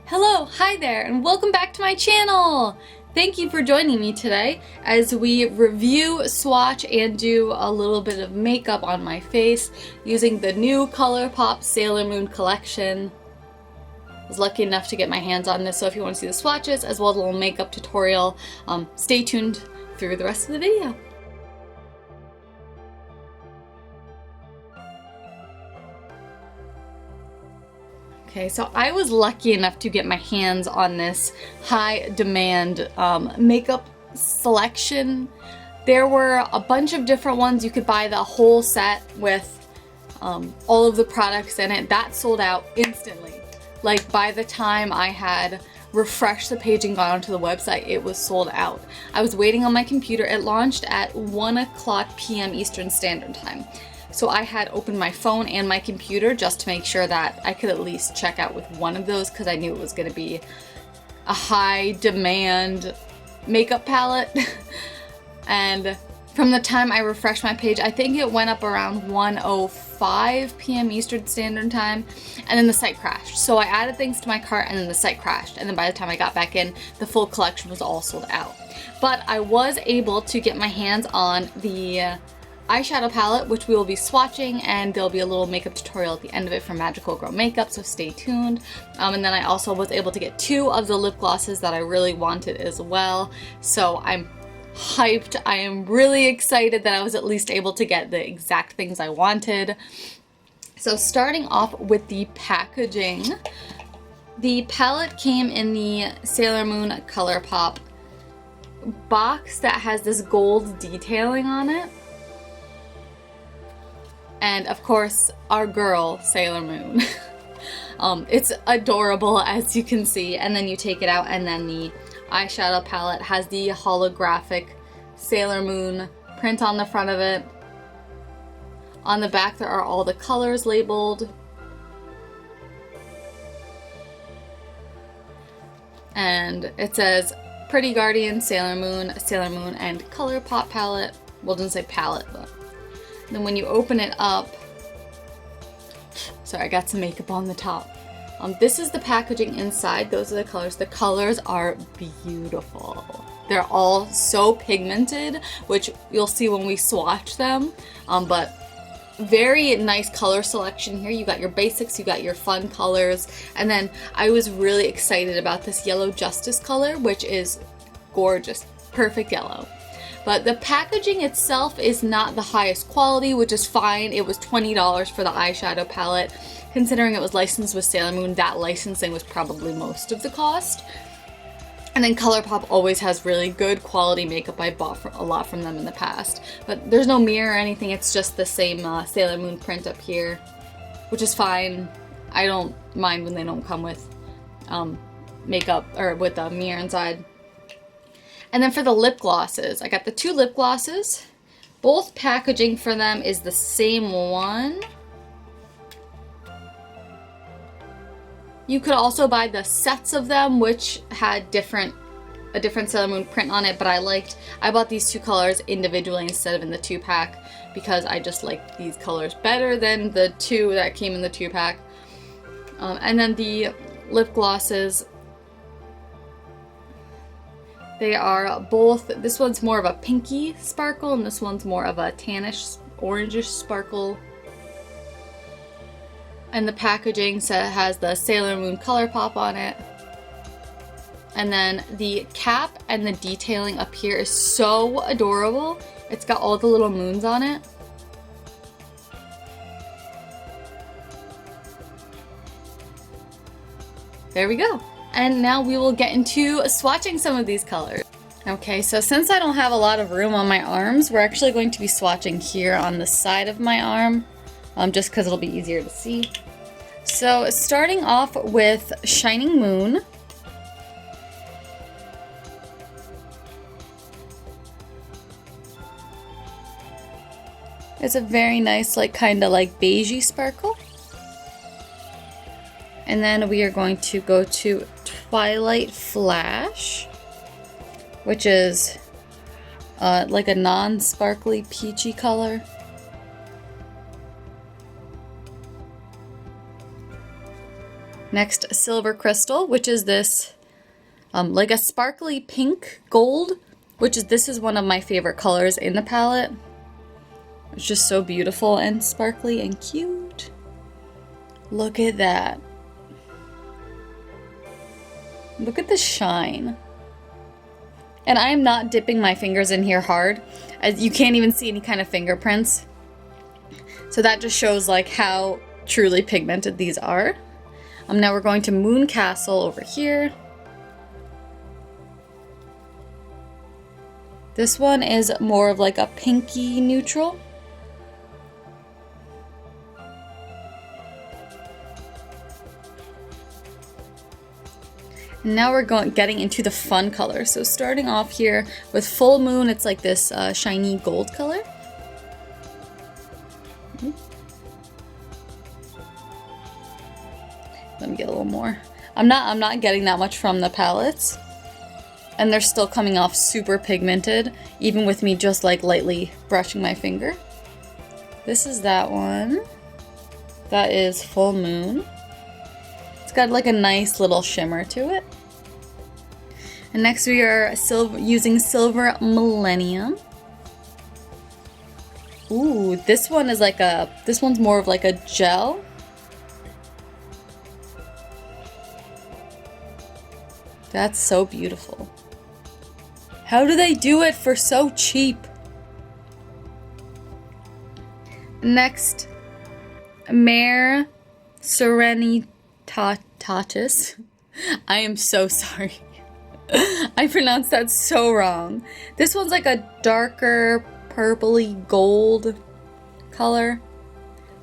Hello, hi there, and welcome back to my channel! Thank you for joining me today as we review, swatch, and do a little bit of makeup on my face using the new Colourpop Sailor Moon collection. I was lucky enough to get my hands on this, so if you want to see the swatches as well as a little makeup tutorial, stay tuned through the rest of the video. Okay, so I was lucky enough to get my hands on this high demand makeup selection. There were a bunch of different ones. You could buy the whole set with all of the products in it. That sold out instantly. Like by the time I had refreshed the page and gone onto the website, it was sold out. I was waiting on my computer. It launched at 1:00 p.m. Eastern Standard Time. So I had opened my phone and my computer just to make sure that I could at least check out with one of those because I knew it was going to be a high demand makeup palette. And from the time I refreshed my page, I think it went up around 1:05 p.m. Eastern Standard Time, and then the site crashed. So I added things to my cart and then the site crashed. And then by the time I got back in, the full collection was all sold out. But I was able to get my hands on the eyeshadow palette, which we will be swatching, and there'll be a little makeup tutorial at the end of it from Magical Girl Makeup, so stay tuned. And then I also was able to get 2 of the lip glosses that I really wanted as well, so I'm hyped. I am really excited that I was at least able to get the exact things I wanted. So starting off with the packaging, the palette came in the Sailor Moon Colourpop box that has this gold detailing on it. And of course, our girl, Sailor Moon. It's adorable, as you can see. And then you take it out, and then the eyeshadow palette has the holographic Sailor Moon print on the front of it. On the back, there are all the colors labeled. And it says Pretty Guardian, Sailor Moon, and Colourpop palette. Well, it doesn't say palette, but then when you open it up, sorry, I got some makeup on the top. This is the packaging inside. Those are the colors. The colors are beautiful. They're all so pigmented, which you'll see when we swatch them. But very nice color selection here. You got your basics, you got your fun colors, and then I was really excited about this Yellow Justice color, which is gorgeous, perfect yellow. But the packaging itself is not the highest quality, which is fine. It was $20 for the eyeshadow palette. Considering it was licensed with Sailor Moon, that licensing was probably most of the cost. And then Colourpop always has really good quality makeup. I bought a lot from them in the past. But there's no mirror or anything. It's just the same Sailor Moon print up here, which is fine. I don't mind when they don't come with makeup or with a mirror inside. And then for the lip glosses, I got the 2 lip glosses. Both packaging for them is the same one. You could also buy the sets of them, which had a different Sailor Moon print on it, but I bought these 2 colors individually instead of in the 2-pack because I just like these colors better than the 2 that came in the 2-pack. And then the lip glosses, they are both, this one's more of a pinky sparkle and this one's more of a tannish, orangish sparkle. And the packaging has the Sailor Moon Colourpop on it. And then the cap and the detailing up here is so adorable. It's got all the little moons on it. There we go. And now we will get into swatching some of these colors. Okay, so since I don't have a lot of room on my arms, we're actually going to be swatching here on the side of my arm, just because it'll be easier to see. So starting off with Shining Moon. It's a very nice, kind of beigey sparkle. And then we are going to go to Twilight Flash, which is like a non-sparkly peachy color. Next, Silver Crystal, which is this like a sparkly pink gold, this is one of my favorite colors in the palette. It's just so beautiful and sparkly and cute. Look at that. Look at the shine. And I am not dipping my fingers in here hard, as you can't even see any kind of fingerprints. So that just shows like how truly pigmented these are. Now we're going to Moon Castle over here. This one is more of like a pinky neutral. And now we're getting into the fun colors. So starting off here with Full Moon, it's like this shiny gold color. Let me get a little more. I'm not getting that much from the palettes. And they're still coming off super pigmented, even with me just like lightly brushing my finger. This is that one. That is Full Moon. It's got like a nice little shimmer to it. And next we are using Silver Millennium. Ooh, this one is like this one's more of like a gel. That's so beautiful. How do they do it for so cheap? Next, Mare Serenitatis. I am so sorry. I pronounced that so wrong. This one's like a darker purpley gold color.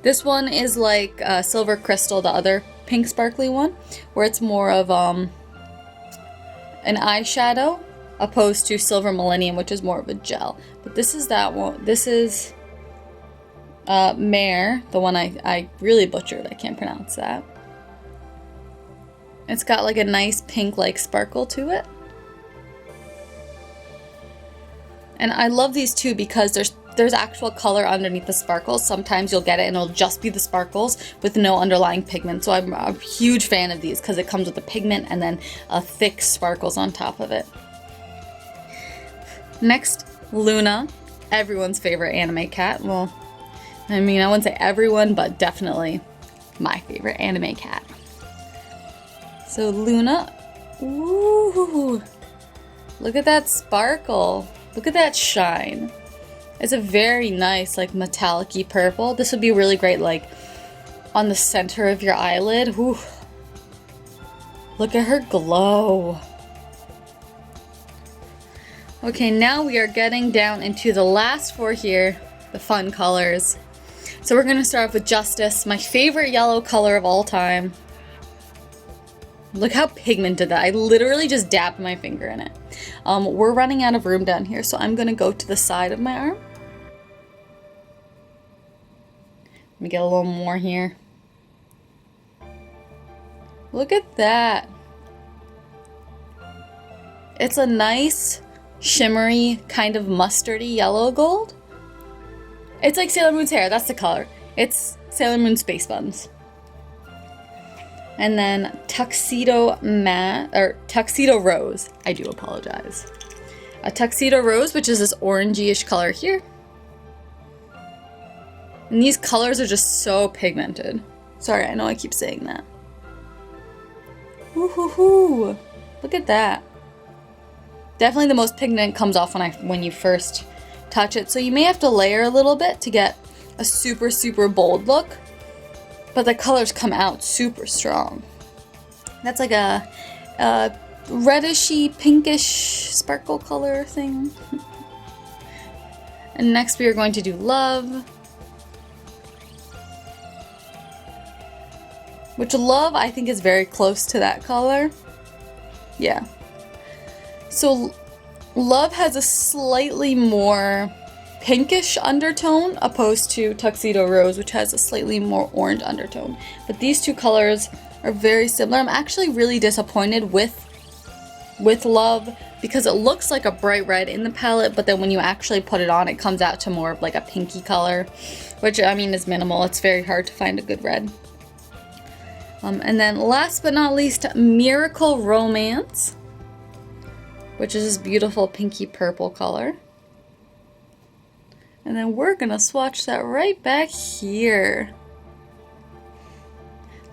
This one is like Silver Crystal, the other pink sparkly one, where it's more of an eyeshadow, opposed to Silver Millennium, which is more of a gel. But this is that one. This is Mare, the one I really butchered. I can't pronounce that. It's got like a nice pink like sparkle to it. And I love these too because there's actual color underneath the sparkles. Sometimes you'll get it and it'll just be the sparkles with no underlying pigment. So I'm a huge fan of these because it comes with the pigment and then a thick sparkles on top of it. Next, Luna, everyone's favorite anime cat. Well, I mean, I wouldn't say everyone, but definitely my favorite anime cat. So Luna, ooh, look at that sparkle. Look at that shine. It's a very nice, like, metallic-y purple. This would be really great, like, on the center of your eyelid. Ooh. Look at her glow. Okay, now we are getting down into the last four here, the fun colors. So we're going to start off with Justice, my favorite yellow color of all time. Look how pigmented that. I literally just dabbed my finger in it. We're running out of room down here, so I'm going to go to the side of my arm. Let me get a little more here. Look at that. It's a nice, shimmery, kind of mustardy yellow gold. It's like Sailor Moon's hair. That's the color. It's Sailor Moon Space Buns. And then Tuxedo Rose. I do apologize. A Tuxedo Rose, which is this orangey-ish color here. And these colors are just so pigmented. Sorry, I know I keep saying that. Woohoo! Look at that. Definitely the most pigment comes off when you first touch it. So you may have to layer a little bit to get a super, super bold look. But the colors come out super strong. That's like a reddishy, pinkish sparkle color thing. And next we are going to do Love. Which Love, I think, is very close to that color. Yeah. So Love has a slightly more pinkish undertone opposed to Tuxedo Rose, which has a slightly more orange undertone. But these two colors are very similar. I'm actually really disappointed with Love because it looks like a bright red in the palette, but then when you actually put it on, it comes out to more of like a pinky color, which I mean is minimal. It's very hard to find a good red. And then last but not least, Miracle Romance, which is this beautiful pinky purple color. And then we're gonna swatch that right back here.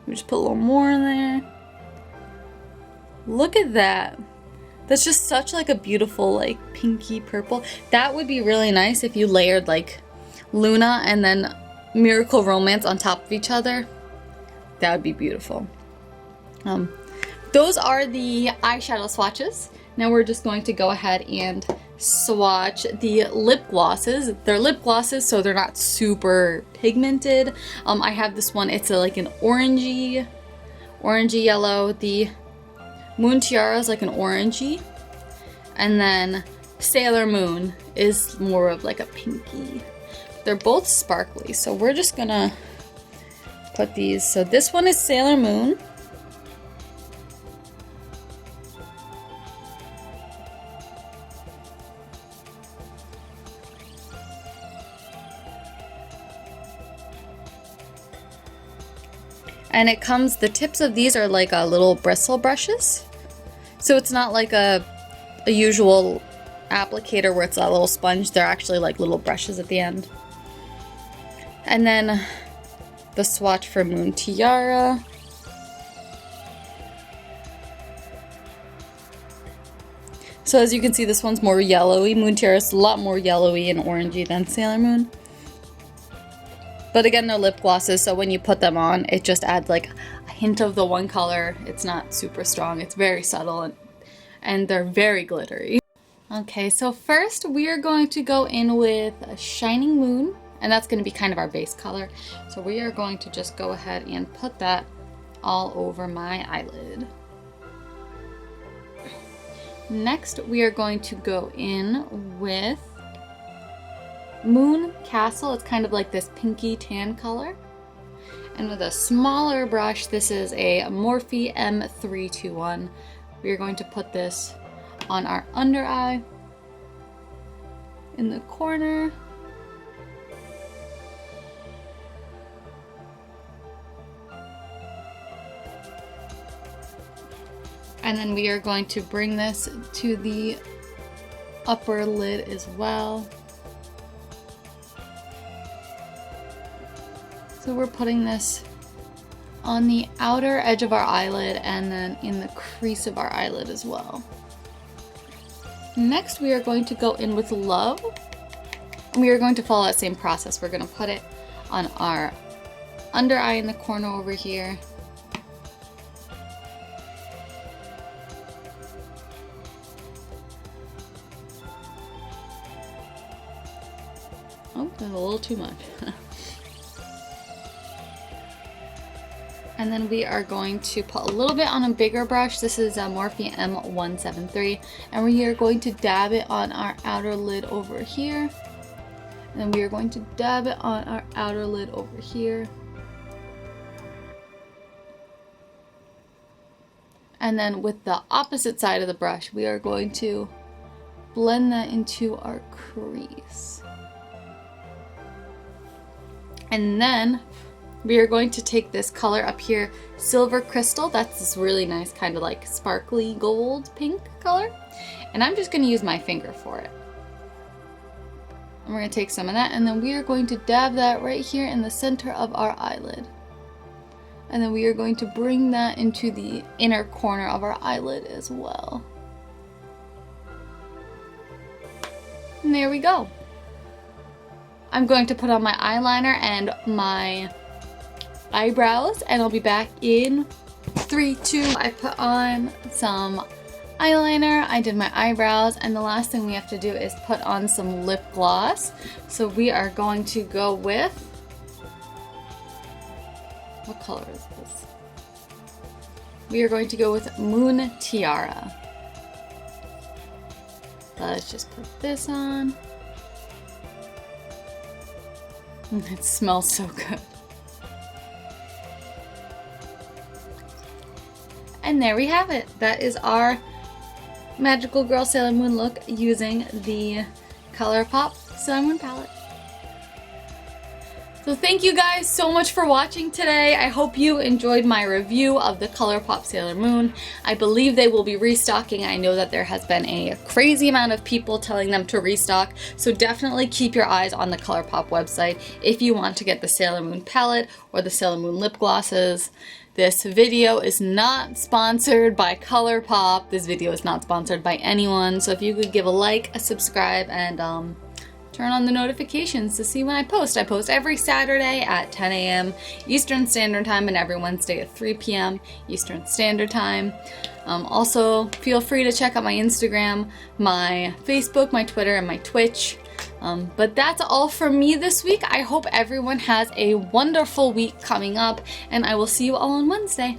We just put a little more in there. Look at that. That's just such like a beautiful like pinky purple. That would be really nice if you layered like Luna and then Miracle Romance on top of each other. That would be beautiful. Those are the eyeshadow swatches. Now we're just going to go ahead and swatch the lip glosses. They're lip glosses, so they're not super pigmented. I have this one, it's like an orangey yellow. The Moon Tiara is like an orangey. And then Sailor Moon is more of like a pinky. They're both sparkly, so we're just gonna put these. So this one is Sailor Moon. And it comes, the tips of these are like a little bristle brushes. So it's not like a usual applicator where it's a little sponge. They're actually like little brushes at the end. And then the swatch for Moon Tiara. So as you can see, this one's more yellowy. Moon Tiara is a lot more yellowy and orangey than Sailor Moon. But again, they're lip glosses, so when you put them on, it just adds like a hint of the one color. It's not super strong, it's very subtle, and they're very glittery. Okay, so first we are going to go in with a Shining Moon, and that's going to be kind of our base color. So we are going to just go ahead and put that all over my eyelid. Next, we are going to go in with Moon Castle. It's kind of like this pinky tan color. And with a smaller brush, this is a Morphe M321. We are going to put this on our under eye, in the corner. And then we are going to bring this to the upper lid as well. So we're putting this on the outer edge of our eyelid and then in the crease of our eyelid as well. Next, we are going to go in with Love. And we are going to follow that same process. We're going to put it on our under eye in the corner over here. Oh, that's a little too much. And then we are going to put a little bit on a bigger brush. This is a Morphe M173. And we are going to dab it on our outer lid over here. And then we are going to dab it on our outer lid over here. And then with the opposite side of the brush, we are going to blend that into our crease. And then we are going to take this color up here, Silver Crystal. That's this really nice kind of like sparkly gold pink color. And I'm just going to use my finger for it. And we're going to take some of that, and then we are going to dab that right here in the center of our eyelid. And then we are going to bring that into the inner corner of our eyelid as well. And there we go. I'm going to put on my eyeliner and my eyebrows, and I'll be back in 3, 2. I put on some eyeliner, I did my eyebrows, and the last thing we have to do is put on some lip gloss. So we are going to go with, what color is this? We are going to go with Moon Tiara. Let's just put this on. It smells so good. And there we have it. That is our Magical Girl Sailor Moon look using the Colourpop Sailor Moon palette. So thank you guys so much for watching today. I hope you enjoyed my review of the Colourpop Sailor Moon. I believe they will be restocking. I know that there has been a crazy amount of people telling them to restock, so definitely keep your eyes on the Colourpop website if you want to get the Sailor Moon palette or the Sailor Moon lip glosses. This video is not sponsored by Colourpop. This video is not sponsored by anyone, so if you could give a like, a subscribe, and turn on the notifications to see when I post. I post every Saturday at 10 a.m. Eastern Standard Time and every Wednesday at 3 p.m. Eastern Standard Time. Also, feel free to check out my Instagram, my Facebook, my Twitter, and my Twitch. But that's all from me this week. I hope everyone has a wonderful week coming up, and I will see you all on Wednesday.